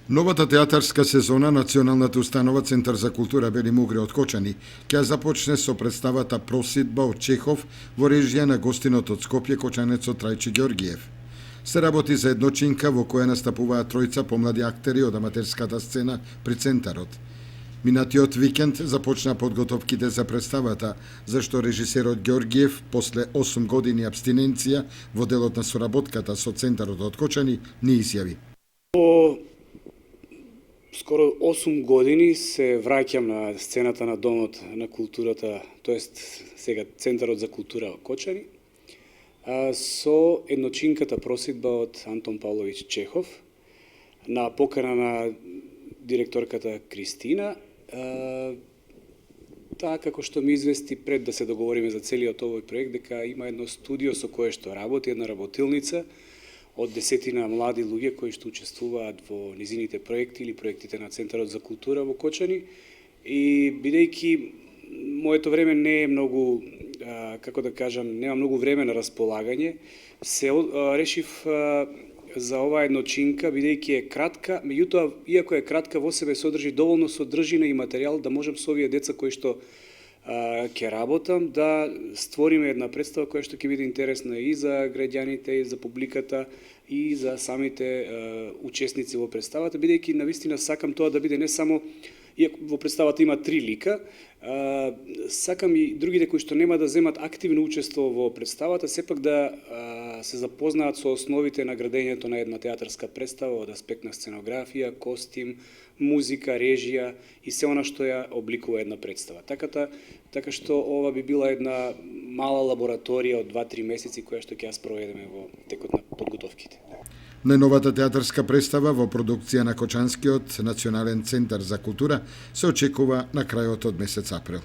Новата театарска сезона Националната установа Центар за култура Бели Мугре од Кочани ќе започне со представата Просидба од Чехов во режија на гостинот од Скопје кочанецот Трајчи Ѓоргиев. Се работи за едночинка во која настапуваат тројца помлади актери од аматерската сцена при Центарот. Минатиот викенд започна подготовките за представата, зашто режисерот Ѓоргиев, после 8 години абстиненција во делот на соработката со Центарот од Кочани, не изјави. Скоро 8 години се враќам на сцената на Домот на културата, тоест сега Центарот за култура во Кочани, со едночинката Просидба од Антон Павлович Чехов, на покана на директорката Кристина. Таа, како што ми извести пред да се договориме за целиот овој проект, дека има едно студио со кое што работи, една работилница, од десетина млади луѓе кои што учествуваат во низините проекти или проектите на Центарот за култура во Кочани. И бидејќи моето време не е многу, како да кажам, нема многу време на располагање, се решив за оваа едночинка, бидејќи е кратка, меѓутоа, иако е кратка, во себе содржи доволно содржина и материјал да можам со овие деца кои што ќе работам, да створиме една представа која што ќе биде интересна и за граѓаните, и за публиката, и за самите учесници во представата, бидејќи навистина сакам тоа да биде не само, иако во представата има 3 лика, сакам и другите кои што нема да земат активно учество во представата, сепак да се запознаат со основите на градењето на една театарска представа од аспект на сценографија, костим, музика, режија и се она што ја обликува една представа. Така што ова би била една мала лабораторија од 2-3 месеци која што ќе ја спроведеме во текот на подготовките. Најновата театарска представа во продукција на Кочанскиот Национален центар за култура се очекува на крајот од месец април.